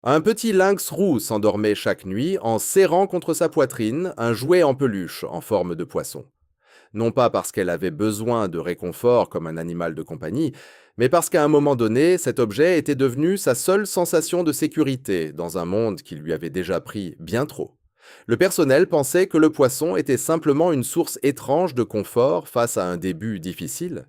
Un petit lynx roux s'endormait chaque nuit en serrant contre sa poitrine un jouet en peluche en forme de poisson. Non pas parce qu'elle avait besoin de réconfort comme un animal de compagnie, mais parce qu'à un moment donné, cet objet était devenu sa seule sensation de sécurité dans un monde qui lui avait déjà pris bien trop. Le personnel pensait que le poisson était simplement une source étrange de confort face à un début difficile,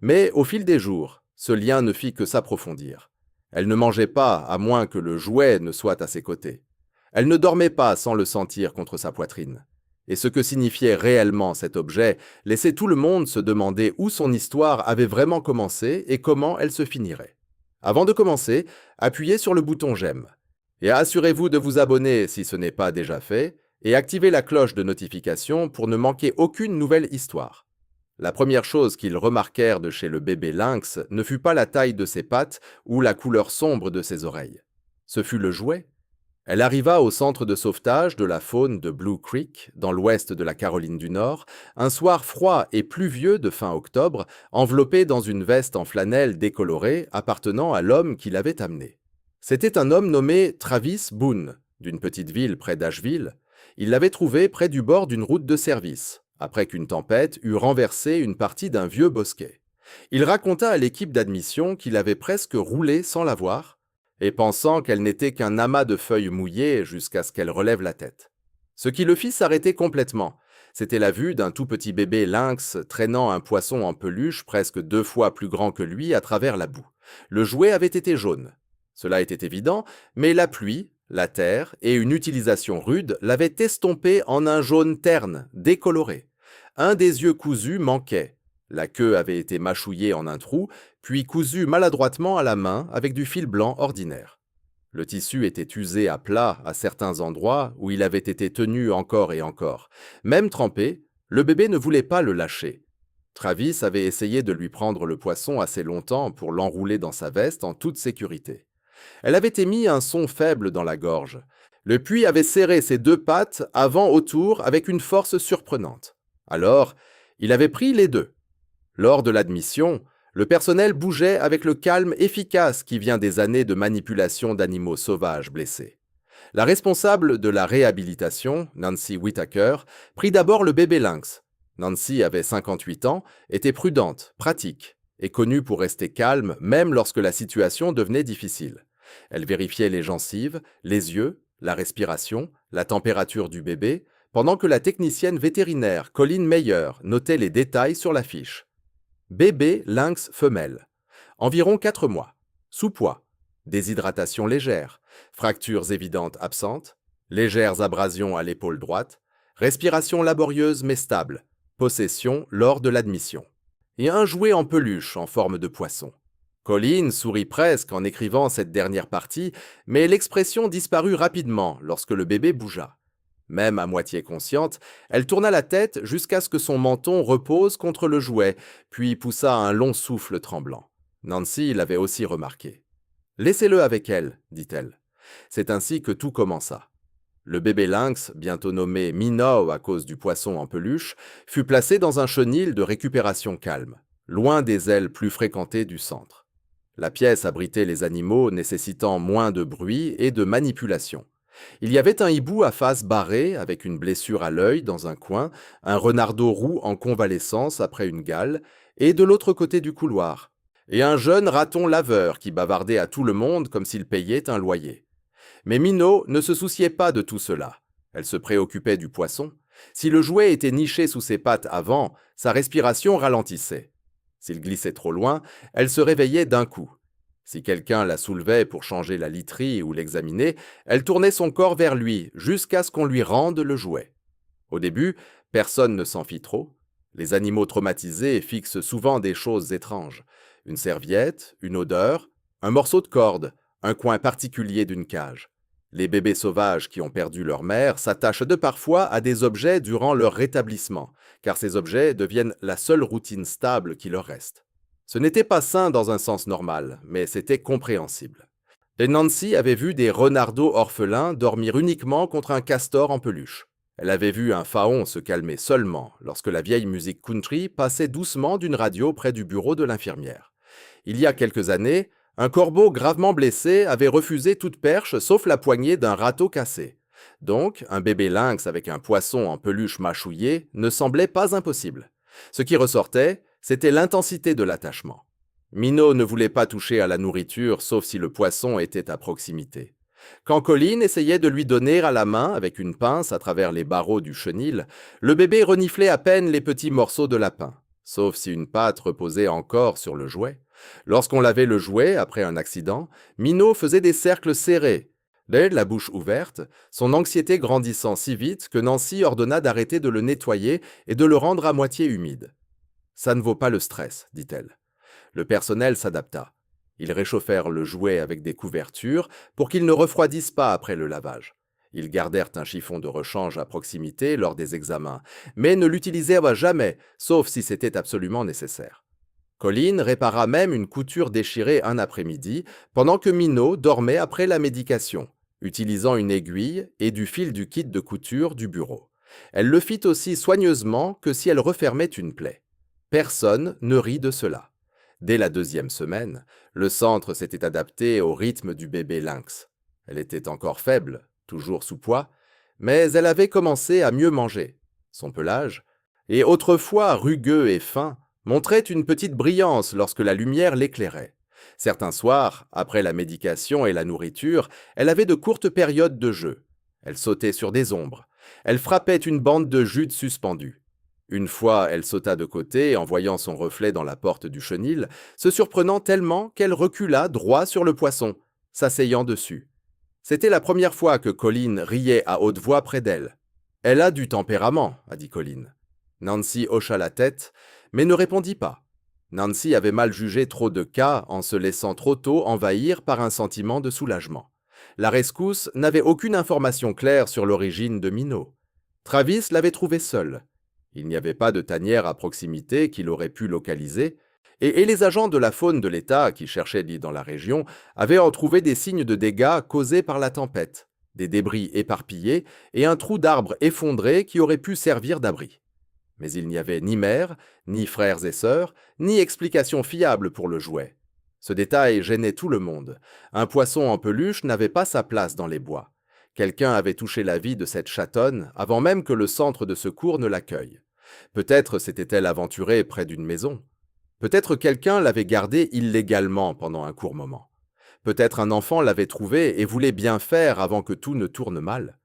mais au fil des jours, ce lien ne fit que s'approfondir. Elle ne mangeait pas à moins que le jouet ne soit à ses côtés. Elle ne dormait pas sans le sentir contre sa poitrine. Et ce que signifiait réellement cet objet laissait tout le monde se demander où son histoire avait vraiment commencé et comment elle se finirait. Avant de commencer, appuyez sur le bouton j'aime. Et assurez-vous de vous abonner si ce n'est pas déjà fait, et activez la cloche de notification pour ne manquer aucune nouvelle histoire. La première chose qu'ils remarquèrent de chez le bébé lynx ne fut pas la taille de ses pattes ou la couleur sombre de ses oreilles. Ce fut le jouet. Elle arriva au centre de sauvetage de la faune de Blue Creek, dans l'ouest de la Caroline du Nord, un soir froid et pluvieux de fin octobre, enveloppée dans une veste en flanelle décolorée appartenant à l'homme qui l'avait amenée. C'était un homme nommé Travis Boone, d'une petite ville près d'Asheville. Il l'avait trouvé près du bord d'une route de service, après qu'une tempête eût renversé une partie d'un vieux bosquet. Il raconta à l'équipe d'admission qu'il avait presque roulé sans la voir, et pensant qu'elle n'était qu'un amas de feuilles mouillées jusqu'à ce qu'elle relève la tête. Ce qui le fit s'arrêter complètement, c'était la vue d'un tout petit bébé lynx traînant un poisson en peluche presque 2 fois plus grand que lui à travers la boue. Le jouet avait été jaune. Cela était évident, mais la pluie, la terre et une utilisation rude l'avaient estompé en un jaune terne, décoloré. Un des yeux cousus manquait. La queue avait été mâchouillée en un trou, puis cousue maladroitement à la main avec du fil blanc ordinaire. Le tissu était usé à plat à certains endroits où il avait été tenu encore et encore. Même trempé, le bébé ne voulait pas le lâcher. Travis avait essayé de lui prendre le poisson assez longtemps pour l'enrouler dans sa veste en toute sécurité. Elle avait émis un son faible dans la gorge. Le puits avait serré ses 2 pattes avant autour avec une force surprenante. Alors, il avait pris les deux. Lors de l'admission, le personnel bougeait avec le calme efficace qui vient des années de manipulation d'animaux sauvages blessés. La responsable de la réhabilitation, Nancy Whitaker, prit d'abord le bébé lynx. Nancy avait 58 ans, était prudente, pratique, et connue pour rester calme même lorsque la situation devenait difficile. Elle vérifiait les gencives, les yeux, la respiration, la température du bébé, pendant que la technicienne vétérinaire Colleen Meyer notait les détails sur la fiche. Bébé lynx femelle. Environ 4 mois. Sous-poids. Déshydratation légère. Fractures évidentes absentes. Légères abrasions à l'épaule droite. Respiration laborieuse mais stable. Possession lors de l'admission. Et un jouet en peluche en forme de poisson. Colleen sourit presque en écrivant cette dernière partie, mais l'expression disparut rapidement lorsque le bébé bougea. Même à moitié consciente, elle tourna la tête jusqu'à ce que son menton repose contre le jouet, puis poussa un long souffle tremblant. Nancy l'avait aussi remarqué. « Laissez-le avec elle, dit-elle. C'est ainsi que tout commença. Le bébé lynx, bientôt nommé Minnow à cause du poisson en peluche, fut placé dans un chenil de récupération calme, loin des ailes plus fréquentées du centre. La pièce abritait les animaux nécessitant moins de bruit et de manipulation. Il y avait un hibou à face barrée, avec une blessure à l'œil dans un coin, un renardeau roux en convalescence après une gale, et de l'autre côté du couloir, et un jeune raton laveur qui bavardait à tout le monde comme s'il payait un loyer. Mais Minot ne se souciait pas de tout cela. Elle se préoccupait du poisson. Si le jouet était niché sous ses pattes avant, sa respiration ralentissait. S'il glissait trop loin, elle se réveillait d'un coup. Si quelqu'un la soulevait pour changer la literie ou l'examiner, elle tournait son corps vers lui jusqu'à ce qu'on lui rende le jouet. Au début, personne ne s'en fit trop. Les animaux traumatisés fixent souvent des choses étranges. Une serviette, une odeur, un morceau de corde, un coin particulier d'une cage. Les bébés sauvages qui ont perdu leur mère s'attachent de parfois à des objets durant leur rétablissement, car ces objets deviennent la seule routine stable qui leur reste. Ce n'était pas sain dans un sens normal, mais c'était compréhensible. Et Nancy avait vu des renardeaux orphelins dormir uniquement contre un castor en peluche. Elle avait vu un faon se calmer seulement lorsque la vieille musique country passait doucement d'une radio près du bureau de l'infirmière. Il y a quelques années, Un corbeau gravement blessé avait refusé toute perche sauf la poignée d'un râteau cassé. Donc, un bébé lynx avec un poisson en peluche mâchouillé ne semblait pas impossible. Ce qui ressortait, c'était l'intensité de l'attachement. Minot ne voulait pas toucher à la nourriture sauf si le poisson était à proximité. Quand Colin essayait de lui donner à la main avec une pince à travers les barreaux du chenil, le bébé reniflait à peine les petits morceaux de lapin, sauf si une patte reposait encore sur le jouet. Lorsqu'on lavait le jouet après un accident, Minot faisait des cercles serrés, la bouche ouverte, son anxiété grandissant si vite que Nancy ordonna d'arrêter de le nettoyer et de le rendre à moitié humide. « Ça ne vaut pas le stress, dit-elle. Le personnel s'adapta. Ils réchauffèrent le jouet avec des couvertures pour qu'il ne refroidisse pas après le lavage. Ils gardèrent un chiffon de rechange à proximité lors des examens, mais ne l'utilisèrent jamais, sauf si c'était absolument nécessaire. Colin répara même une couture déchirée un après-midi, pendant que Minot dormait après la médication, utilisant une aiguille et du fil du kit de couture du bureau. Elle le fit aussi soigneusement que si elle refermait une plaie. Personne ne rit de cela. Dès la 2e semaine, le centre s'était adapté au rythme du bébé lynx. Elle était encore faible, toujours sous poids, mais elle avait commencé à mieux manger. Son pelage, et autrefois rugueux et fin, montrait une petite brillance lorsque la lumière l'éclairait. Certains soirs, après la médication et la nourriture, elle avait de courtes périodes de jeu. Elle sautait sur des ombres. Elle frappait une bande de jute suspendue. Une fois, elle sauta de côté en voyant son reflet dans la porte du chenil, se surprenant tellement qu'elle recula droit sur le poisson, s'asseyant dessus. C'était la première fois que Colin riait à haute voix près d'elle. « Elle a du tempérament, » a dit Colin. Nancy hocha la tête, mais ne répondit pas. Nancy avait mal jugé trop de cas en se laissant trop tôt envahir par un sentiment de soulagement. La rescousse n'avait aucune information claire sur l'origine de Minot. Travis l'avait trouvé seul. Il n'y avait pas de tanière à proximité qu'il aurait pu localiser, et les agents de la faune de l'État qui cherchaient dans la région avaient en trouvé des signes de dégâts causés par la tempête, des débris éparpillés et un trou d'arbre effondré qui aurait pu servir d'abri. Mais il n'y avait ni mère, ni frères et sœurs, ni explication fiable pour le jouet. Ce détail gênait tout le monde. Un poisson en peluche n'avait pas sa place dans les bois. Quelqu'un avait touché la vie de cette chatonne avant même que le centre de secours ne l'accueille. Peut-être s'était-elle aventurée près d'une maison. Peut-être quelqu'un l'avait gardée illégalement pendant un court moment. Peut-être un enfant l'avait trouvée et voulait bien faire avant que tout ne tourne mal.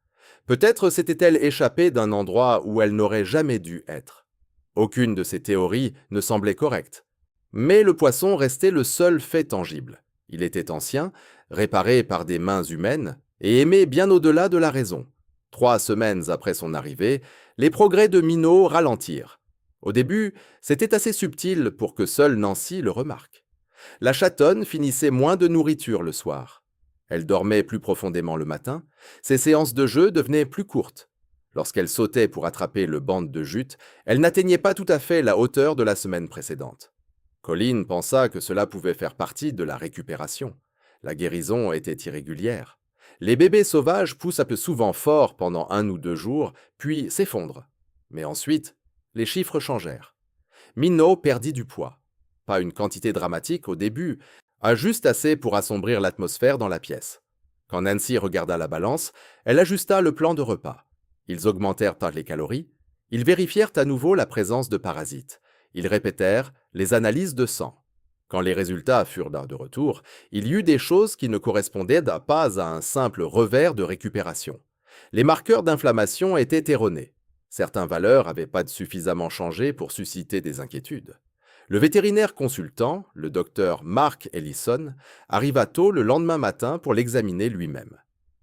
Peut-être s'était-elle échappée d'un endroit où elle n'aurait jamais dû être. Aucune de ces théories ne semblait correcte. Mais le poisson restait le seul fait tangible. Il était ancien, réparé par des mains humaines, et aimé bien au-delà de la raison. 3 semaines après son arrivée, les progrès de Minot ralentirent. Au début, c'était assez subtil pour que seule Nancy le remarque. La chatonne finissait moins de nourriture le soir. Elle dormait plus profondément le matin, ses séances de jeu devenaient plus courtes. Lorsqu'elle sautait pour attraper le banc de jute, elle n'atteignait pas tout à fait la hauteur de la semaine précédente. Colin pensa que cela pouvait faire partie de la récupération. La guérison était irrégulière. Les bébés sauvages poussent un peu souvent fort pendant 1 ou 2 jours, puis s'effondrent. Mais ensuite, les chiffres changèrent. Minot perdit du poids. Pas une quantité dramatique au début, juste assez pour assombrir l'atmosphère dans la pièce. Quand Nancy regarda la balance, elle ajusta le plan de repas. Ils augmentèrent les calories. Ils vérifièrent à nouveau la présence de parasites. Ils répétèrent les analyses de sang. Quand les résultats furent de retour, il y eut des choses qui ne correspondaient pas à un simple revers de récupération. Les marqueurs d'inflammation étaient erronés. Certaines valeurs n'avaient pas suffisamment changé pour susciter des inquiétudes. Le vétérinaire consultant, le docteur Mark Ellison, arriva tôt le lendemain matin pour l'examiner lui-même.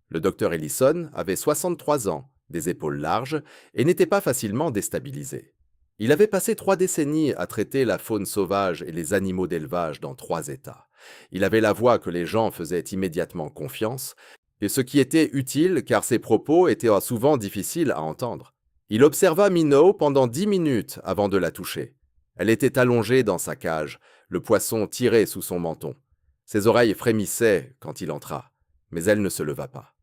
Le docteur Ellison avait 63 ans, des épaules larges et n'était pas facilement déstabilisé. Il avait passé 3 décennies à traiter la faune sauvage et les animaux d'élevage dans 3 États. Il avait la voix que les gens faisaient immédiatement confiance, et ce qui était utile car ses propos étaient souvent difficiles à entendre. Il observa Minot pendant 10 minutes avant de la toucher. Elle était allongée dans sa cage, le poisson tiré sous son menton. Ses oreilles frémissaient quand il entra, mais elle ne se leva pas.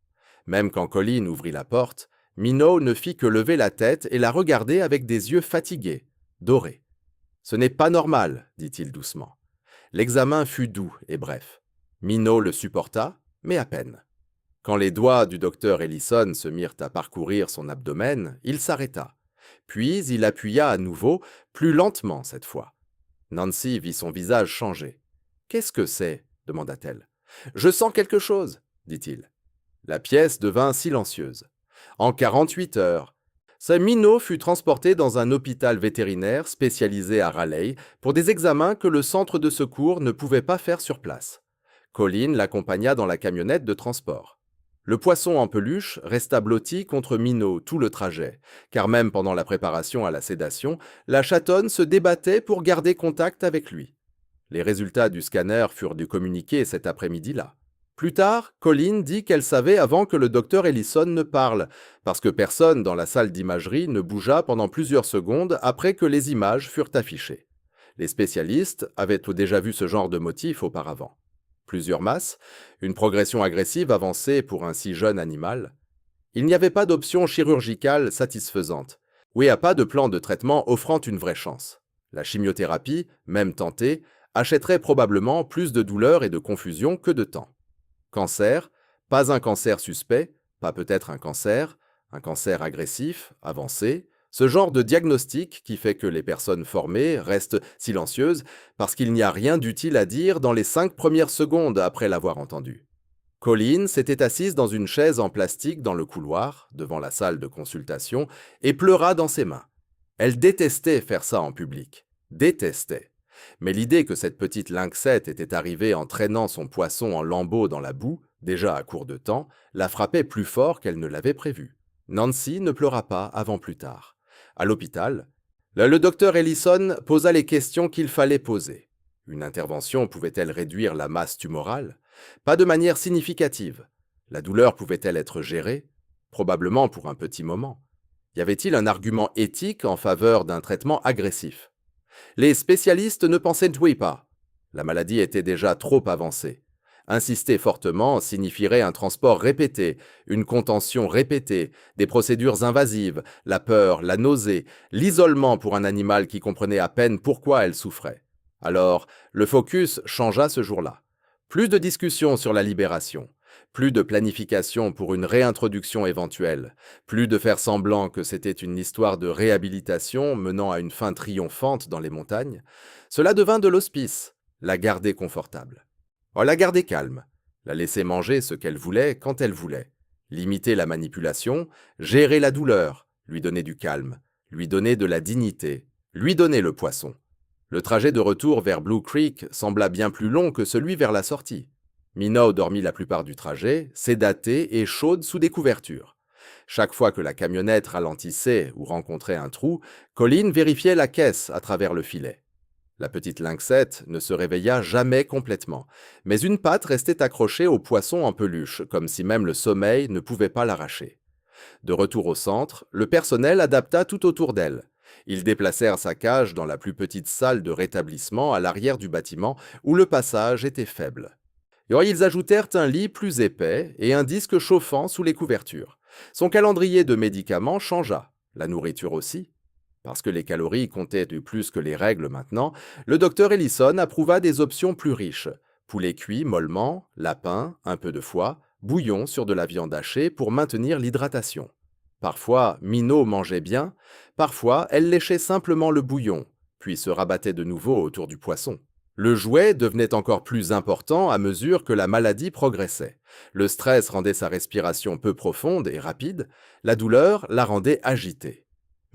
Même quand Colin ouvrit la porte, Minot ne fit que lever la tête et la regarder avec des yeux fatigués, dorés. « Ce n'est pas normal, dit-il doucement. L'examen fut doux et bref. Minot le supporta, mais à peine. Quand les doigts du docteur Ellison se mirent à parcourir son abdomen, il s'arrêta. Puis il appuya à nouveau, plus lentement cette fois. Nancy vit son visage changer. « Qu'est-ce que c'est » demanda-t-elle. « Je sens quelque chose, » dit-il. La pièce devint silencieuse. En 48 heures, Minot fut transporté dans un hôpital vétérinaire spécialisé à Raleigh pour des examens que le centre de secours ne pouvait pas faire sur place. Colin l'accompagna dans la camionnette de transport. Le poisson en peluche resta blotti contre Minot tout le trajet, car même pendant la préparation à la sédation, la chatonne se débattait pour garder contact avec lui. Les résultats du scanner furent communiqués cet après-midi-là. Plus tard, Colin dit qu'elle savait avant que le docteur Ellison ne parle, parce que personne dans la salle d'imagerie ne bougea pendant plusieurs secondes après que les images furent affichées. Les spécialistes avaient déjà vu ce genre de motif auparavant. Plusieurs masses, une progression agressive avancée pour un si jeune animal. Il n'y avait pas d'option chirurgicale satisfaisante. Oui, à pas de plan de traitement offrant une vraie chance. La chimiothérapie, même tentée, achèterait probablement plus de douleur et de confusion que de temps. Cancer, pas un cancer suspect, pas peut-être un cancer agressif, avancé, ce genre de diagnostic qui fait que les personnes formées restent silencieuses parce qu'il n'y a rien d'utile à dire dans les 5 premières secondes après l'avoir entendu. Colin s'était assise dans une chaise en plastique dans le couloir, devant la salle de consultation, et pleura dans ses mains. Elle détestait faire ça en public. Détestait. Mais l'idée que cette petite lynxette était arrivée en traînant son poisson en lambeaux dans la boue, déjà à court de temps, la frappait plus fort qu'elle ne l'avait prévu. Nancy ne pleura pas avant plus tard. À l'hôpital, le docteur Ellison posa les questions qu'il fallait poser. Une intervention pouvait-elle réduire la masse tumorale? Pas de manière significative. La douleur pouvait-elle être gérée? Probablement pour un petit moment. Y avait-il un argument éthique en faveur d'un traitement agressif? Les spécialistes ne pensaient pas. La maladie était déjà trop avancée. Insister fortement signifierait un transport répété, une contention répétée, des procédures invasives, la peur, la nausée, l'isolement pour un animal qui comprenait à peine pourquoi elle souffrait. Alors, le focus changea ce jour-là. Plus de discussions sur la libération, plus de planification pour une réintroduction éventuelle, plus de faire semblant que c'était une histoire de réhabilitation menant à une fin triomphante dans les montagnes. Cela devint de l'hospice, la garder confortable. La garder calme, la laisser manger ce qu'elle voulait quand elle voulait, limiter la manipulation, gérer la douleur, lui donner du calme, lui donner de la dignité, lui donner le poisson. Le trajet de retour vers Blue Creek sembla bien plus long que celui vers la sortie. Minot dormit la plupart du trajet, sédatée et chaude sous des couvertures. Chaque fois que la camionnette ralentissait ou rencontrait un trou, Colin vérifiait la caisse à travers le filet. La petite lynxette ne se réveilla jamais complètement, mais une patte restait accrochée au poisson en peluche, comme si même le sommeil ne pouvait pas l'arracher. De retour au centre, le personnel adapta tout autour d'elle. Ils déplacèrent sa cage dans la plus petite salle de rétablissement à l'arrière du bâtiment où le passage était faible. Ils ajoutèrent un lit plus épais et un disque chauffant sous les couvertures. Son calendrier de médicaments changea, la nourriture aussi. Parce que les calories comptaient plus que les règles maintenant, le docteur Ellison approuva des options plus riches. Poulet cuit mollement, lapin, un peu de foie, bouillon sur de la viande hachée pour maintenir l'hydratation. Parfois, Minot mangeait bien, parfois elle léchait simplement le bouillon, puis se rabattait de nouveau autour du poisson. Le jouet devenait encore plus important à mesure que la maladie progressait. Le stress rendait sa respiration peu profonde et rapide, la douleur la rendait agitée.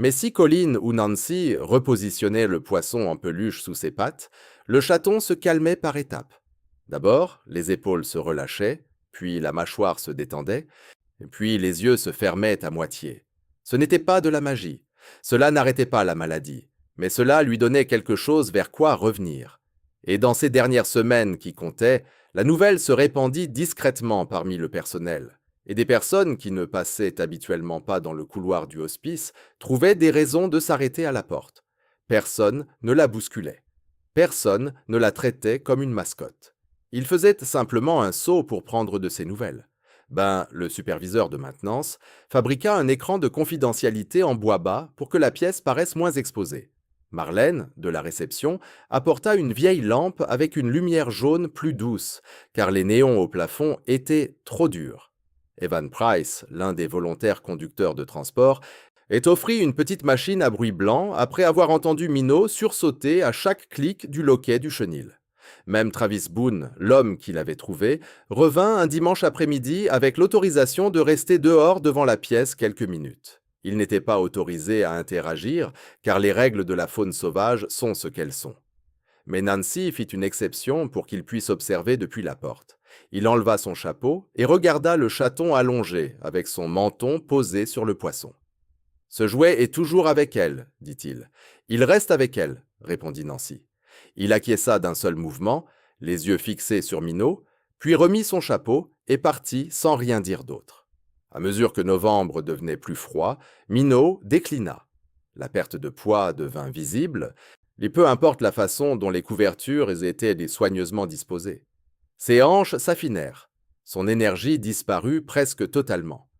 Mais si Colin ou Nancy repositionnaient le poisson en peluche sous ses pattes, le chaton se calmait par étapes. D'abord, les épaules se relâchaient, puis la mâchoire se détendait, et puis les yeux se fermaient à moitié. Ce n'était pas de la magie. Cela n'arrêtait pas la maladie, mais cela lui donnait quelque chose vers quoi revenir. Et dans ces dernières semaines qui comptaient, la nouvelle se répandit discrètement parmi le personnel. Et des personnes qui ne passaient habituellement pas dans le couloir du hospice trouvaient des raisons de s'arrêter à la porte. Personne ne la bousculait. Personne ne la traitait comme une mascotte. Il faisait simplement un saut pour prendre de ses nouvelles. Le superviseur de maintenance fabriqua un écran de confidentialité en bois bas pour que la pièce paraisse moins exposée. Marlène, de la réception, apporta une vieille lampe avec une lumière jaune plus douce, car les néons au plafond étaient trop durs. Evan Price, l'un des volontaires conducteurs de transport, est offrit une petite machine à bruit blanc après avoir entendu Minot sursauter à chaque clic du loquet du chenil. Même Travis Boone, l'homme qu'il avait trouvé, revint un dimanche après-midi avec l'autorisation de rester dehors devant la pièce quelques minutes. Il n'était pas autorisé à interagir, car les règles de la faune sauvage sont ce qu'elles sont. Mais Nancy fit une exception pour qu'il puisse observer depuis la porte. Il enleva son chapeau et regarda le chaton allongé, avec son menton posé sur le poisson. « Ce jouet est toujours avec elle, dit-il. « Il reste avec elle, répondit Nancy. Il acquiesça d'un seul mouvement, les yeux fixés sur Minot, puis remit son chapeau et partit sans rien dire d'autre. À mesure que novembre devenait plus froid, Minot déclina. La perte de poids devint visible, et peu importe la façon dont les couvertures étaient soigneusement disposées. Ses hanches s'affinèrent. Son énergie disparut presque totalement.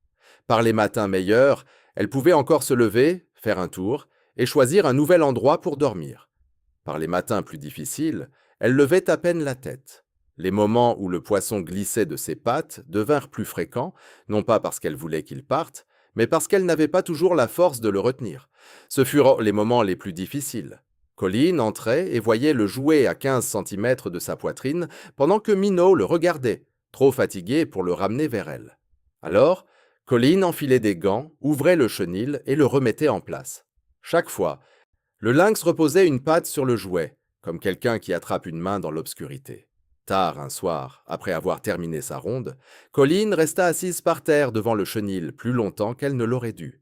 Par les matins meilleurs, elle pouvait encore se lever, faire un tour, et choisir un nouvel endroit pour dormir. Par les matins plus difficiles, elle levait à peine la tête. Les moments où le poisson glissait de ses pattes devinrent plus fréquents, non pas parce qu'elle voulait qu'il parte, mais parce qu'elle n'avait pas toujours la force de le retenir. Ce furent les moments les plus difficiles. Colleen entrait et voyait le jouet à 15 centimètres de sa poitrine, pendant que Minot le regardait, trop fatigué pour le ramener vers elle. Alors, Colleen enfilait des gants, ouvrait le chenil et le remettait en place. Chaque fois, le lynx reposait une patte sur le jouet, comme quelqu'un qui attrape une main dans l'obscurité. Tard un soir, après avoir terminé sa ronde, Colleen resta assise par terre devant le chenil plus longtemps qu'elle ne l'aurait dû.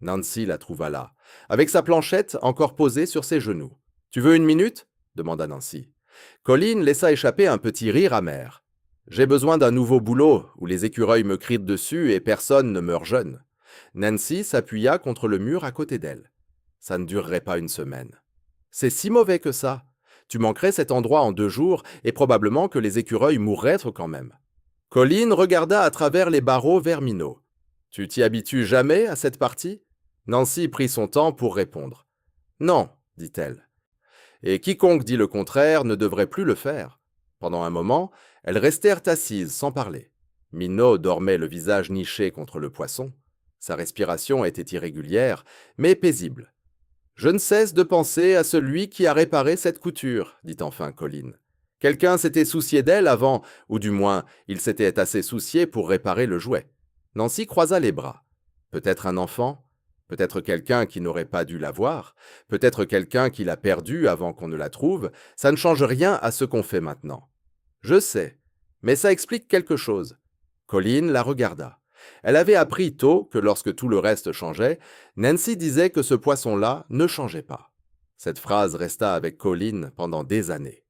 Nancy la trouva là, avec sa planchette encore posée sur ses genoux. « Tu veux une minute ?» demanda Nancy. Colleen laissa échapper un petit rire amer. « J'ai besoin d'un nouveau boulot où les écureuils me crient dessus et personne ne meurt jeune. » Nancy s'appuya contre le mur à côté d'elle. « Ça ne durerait pas une semaine. »« C'est si mauvais que ça. Tu manquerais cet endroit en 2 jours et probablement que les écureuils mourraient quand même. » Colleen regarda à travers les barreaux vers Minot. « Tu t'y habitues jamais à cette partie ?» Nancy prit son temps pour répondre. « Non, dit-elle. Et quiconque dit le contraire ne devrait plus le faire. » Pendant un moment, elles restèrent assises sans parler. Minot dormait le visage niché contre le poisson. Sa respiration était irrégulière, mais paisible. « Je ne cesse de penser à celui qui a réparé cette couture, dit enfin Colleen. Quelqu'un s'était soucié d'elle avant, ou du moins, il s'était assez soucié pour réparer le jouet. » Nancy croisa les bras. Peut-être un enfant, peut-être quelqu'un qui n'aurait pas dû l'avoir, peut-être quelqu'un qui l'a perdue avant qu'on ne la trouve, ça ne change rien à ce qu'on fait maintenant. Je sais, mais ça explique quelque chose. Colleen la regarda. Elle avait appris tôt que lorsque tout le reste changeait, Nancy disait que ce poisson-là ne changeait pas. Cette phrase resta avec Colleen pendant des années.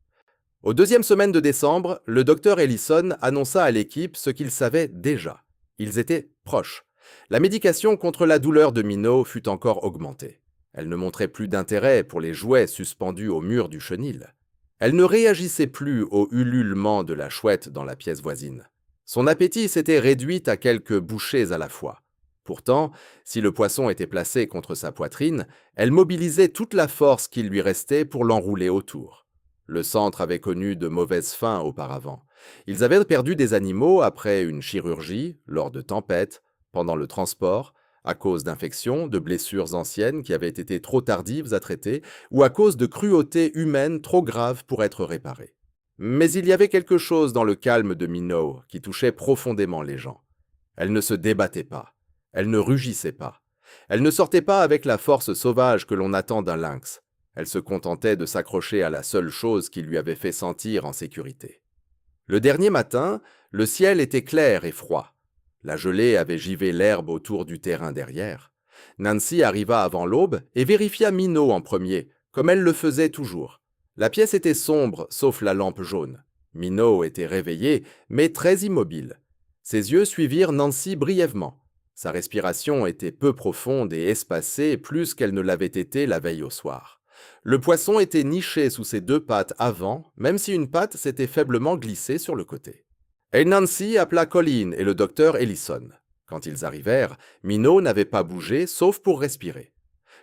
Aux 2e semaine de décembre, le docteur Ellison annonça à l'équipe ce qu'ils savaient déjà. Ils étaient proches. La médication contre la douleur de Minot fut encore augmentée. Elle ne montrait plus d'intérêt pour les jouets suspendus au mur du chenil. Elle ne réagissait plus au ululement de la chouette dans la pièce voisine. Son appétit s'était réduit à quelques bouchées à la fois. Pourtant, si le poisson était placé contre sa poitrine, elle mobilisait toute la force qu'il lui restait pour l'enrouler autour. Le centre avait connu de mauvaises fins auparavant. Ils avaient perdu des animaux après une chirurgie, lors de tempêtes, pendant le transport, à cause d'infections, de blessures anciennes qui avaient été trop tardives à traiter, ou à cause de cruautés humaines trop graves pour être réparées. Mais il y avait quelque chose dans le calme de Minot qui touchait profondément les gens. Elle ne se débattait pas, elle ne rugissait pas, elle ne sortait pas avec la force sauvage que l'on attend d'un lynx. Elle se contentait de s'accrocher à la seule chose qui lui avait fait sentir en sécurité. Le dernier matin, le ciel était clair et froid. La gelée avait givé l'herbe autour du terrain derrière. Nancy arriva avant l'aube et vérifia Minot en premier, comme elle le faisait toujours. La pièce était sombre, sauf la lampe jaune. Minot était réveillé, mais très immobile. Ses yeux suivirent Nancy brièvement. Sa respiration était peu profonde et espacée, plus qu'elle ne l'avait été la veille au soir. Le poisson était niché sous ses 2 pattes avant, même si une patte s'était faiblement glissée sur le côté. Et Nancy appela Colleen et le docteur Ellison. Quand ils arrivèrent, Minot n'avait pas bougé, sauf pour respirer.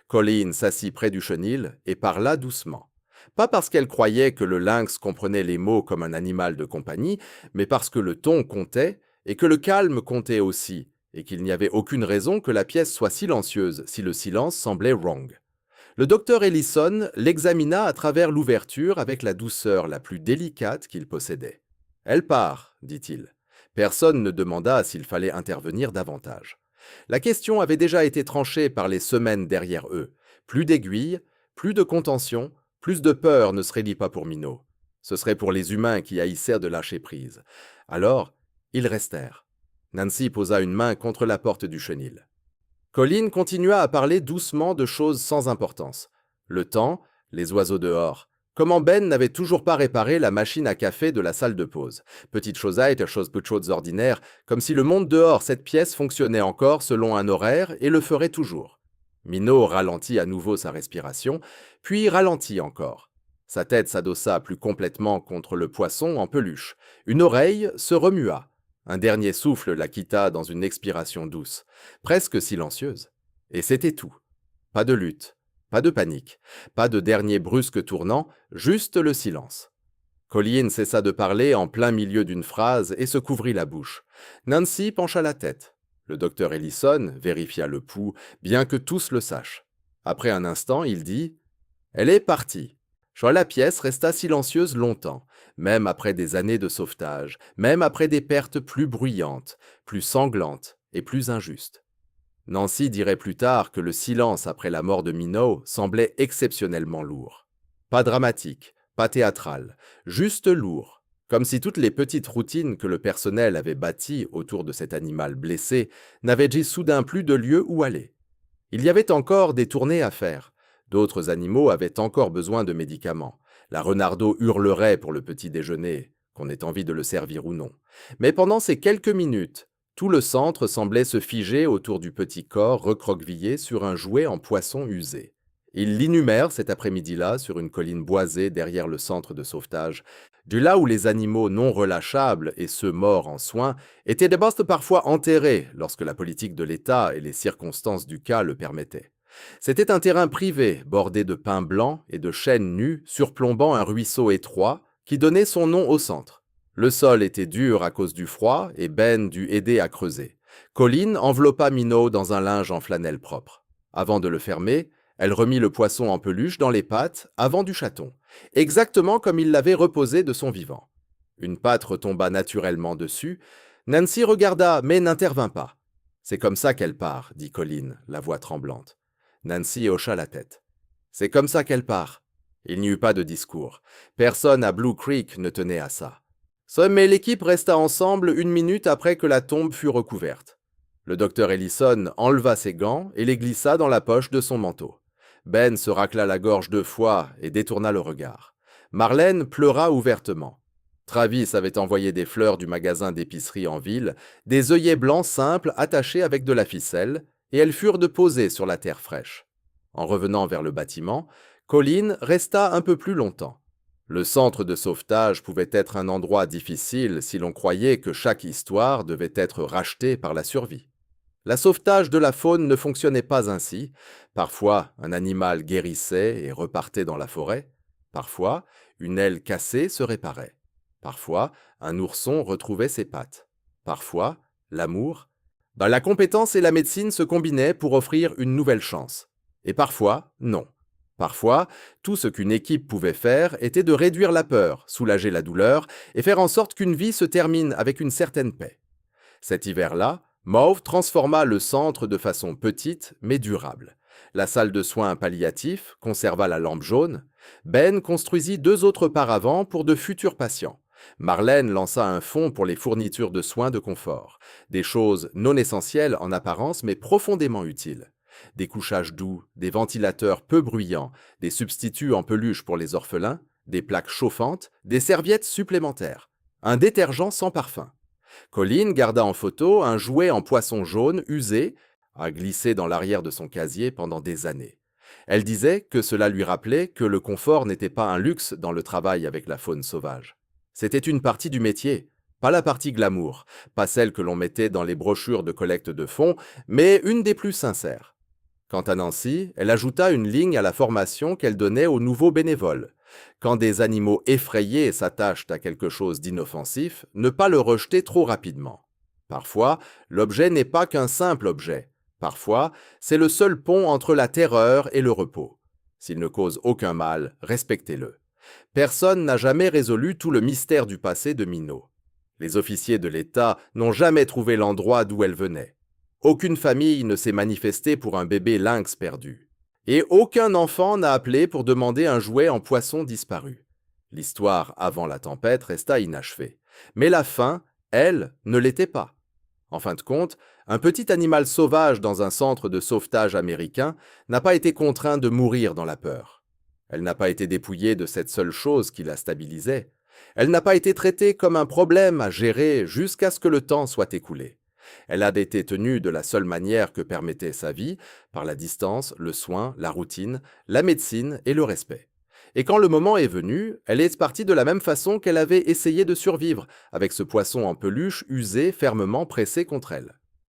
Colleen s'assit près du chenil et parla doucement. Pas parce qu'elle croyait que le lynx comprenait les mots comme un animal de compagnie, mais parce que le ton comptait et que le calme comptait aussi, et qu'il n'y avait aucune raison que la pièce soit silencieuse si le silence semblait wrong. Le docteur Ellison l'examina à travers l'ouverture avec la douceur la plus délicate qu'il possédait. « Elle part, dit-il. Personne ne demanda s'il fallait intervenir davantage. La question avait déjà été tranchée par les semaines derrière eux. Plus d'aiguilles, plus de contention, plus de peur ne serait-il pas pour Minot. Ce serait pour les humains qui haïssèrent de lâcher prise. Alors, ils restèrent. Nancy posa une main contre la porte du chenil. Colleen continua à parler doucement de choses sans importance. Le temps, les oiseaux dehors. Comment Ben n'avait toujours pas réparé la machine à café de la salle de pause. Petite chosette, chose peu de choses ordinaires, comme si le monde dehors, cette pièce fonctionnait encore selon un horaire et le ferait toujours. Minot ralentit à nouveau sa respiration, puis ralentit encore. Sa tête s'adossa plus complètement contre le poisson en peluche. Une oreille se remua. Un dernier souffle la quitta dans une expiration douce, presque silencieuse. Et c'était tout. Pas de lutte, pas de panique, pas de dernier brusque tournant, juste le silence. Colleen cessa de parler en plein milieu d'une phrase et se couvrit la bouche. Nancy pencha la tête. Le docteur Ellison vérifia le pouls, bien que tous le sachent. Après un instant, il dit « Elle est partie ». La pièce resta silencieuse longtemps, même après des années de sauvetage, même après des pertes plus bruyantes, plus sanglantes et plus injustes. Nancy dirait plus tard que le silence après la mort de Minot semblait exceptionnellement lourd. Pas dramatique, pas théâtral, juste lourd, comme si toutes les petites routines que le personnel avait bâties autour de cet animal blessé n'avaient dit soudain plus de lieu où aller. Il y avait encore des tournées à faire. D'autres animaux avaient encore besoin de médicaments. La renardeau hurlerait pour le petit déjeuner, qu'on ait envie de le servir ou non. Mais pendant ces quelques minutes, tout le centre semblait se figer autour du petit corps recroquevillé sur un jouet en poisson usé. Ils l'inhumèrent cet après-midi-là sur une colline boisée derrière le centre de sauvetage, du là où les animaux non relâchables et ceux morts en soins étaient des postes parfois enterrés lorsque la politique de l'État et les circonstances du cas le permettaient. C'était un terrain privé, bordé de pins blancs et de chênes nus, surplombant un ruisseau étroit, qui donnait son nom au centre. Le sol était dur à cause du froid, et Ben dut aider à creuser. Colleen enveloppa Minot dans un linge en flanelle propre. Avant de le fermer, elle remit le poisson en peluche dans les pattes, avant du chaton, exactement comme il l'avait reposé de son vivant. Une patte retomba naturellement dessus. Nancy regarda, mais n'intervint pas. « C'est comme ça qu'elle part, » dit Colleen, la voix tremblante. Nancy hocha la tête. « C'est comme ça qu'elle part. » Il n'y eut pas de discours. Personne à Blue Creek ne tenait à ça. Mais l'équipe resta ensemble une minute après que la tombe fut recouverte. Le docteur Ellison enleva ses gants et les glissa dans la poche de son manteau. Ben se racla la gorge 2 fois et détourna le regard. Marlène pleura ouvertement. Travis avait envoyé des fleurs du magasin d'épicerie en ville, des œillets blancs simples attachés avec de la ficelle, et elles furent déposées sur la terre fraîche. En revenant vers le bâtiment, Colleen resta un peu plus longtemps. Le centre de sauvetage pouvait être un endroit difficile si l'on croyait que chaque histoire devait être rachetée par la survie. La sauvetage de la faune ne fonctionnait pas ainsi. Parfois, un animal guérissait et repartait dans la forêt. Parfois, une aile cassée se réparait. Parfois, un ourson retrouvait ses pattes. Parfois, l'amour. La compétence et la médecine se combinaient pour offrir une nouvelle chance. Et parfois, non. Parfois, tout ce qu'une équipe pouvait faire était de réduire la peur, soulager la douleur et faire en sorte qu'une vie se termine avec une certaine paix. Cet hiver-là, Mauve transforma le centre de façon petite mais durable. La salle de soins palliatifs conserva la lampe jaune. Ben construisit 2 autres paravents pour de futurs patients. Marlène lança un fonds pour les fournitures de soins de confort. Des choses non essentielles en apparence mais profondément utiles. Des couchages doux, des ventilateurs peu bruyants, des substituts en peluche pour les orphelins, des plaques chauffantes, des serviettes supplémentaires, un détergent sans parfum. Colleen garda en photo un jouet en poisson jaune usé, à glisser dans l'arrière de son casier pendant des années. Elle disait que cela lui rappelait que le confort n'était pas un luxe dans le travail avec la faune sauvage. C'était une partie du métier, pas la partie glamour, pas celle que l'on mettait dans les brochures de collecte de fonds, mais une des plus sincères. Quant à Nancy, elle ajouta une ligne à la formation qu'elle donnait aux nouveaux bénévoles. Quand des animaux effrayés s'attachent à quelque chose d'inoffensif, ne pas le rejeter trop rapidement. Parfois, l'objet n'est pas qu'un simple objet. Parfois, c'est le seul pont entre la terreur et le repos. S'il ne cause aucun mal, respectez-le. Personne n'a jamais résolu tout le mystère du passé de Minot. Les officiers de l'État n'ont jamais trouvé l'endroit d'où elle venait. Aucune famille ne s'est manifestée pour un bébé lynx perdu. Et aucun enfant n'a appelé pour demander un jouet en poisson disparu. L'histoire avant la tempête resta inachevée. Mais la fin, elle, ne l'était pas. En fin de compte, un petit animal sauvage dans un centre de sauvetage américain n'a pas été contraint de mourir dans la peur. Elle n'a pas été dépouillée de cette seule chose qui la stabilisait. Elle n'a pas été traitée comme un problème à gérer jusqu'à ce que le temps soit écoulé. Elle a été tenue de la seule manière que permettait sa vie, par la distance, le soin, la routine, la médecine et le respect. Et quand le moment est venu, elle est partie de la même façon qu'elle avait essayé de survivre, avec ce poisson en peluche usé fermement pressé contre elle.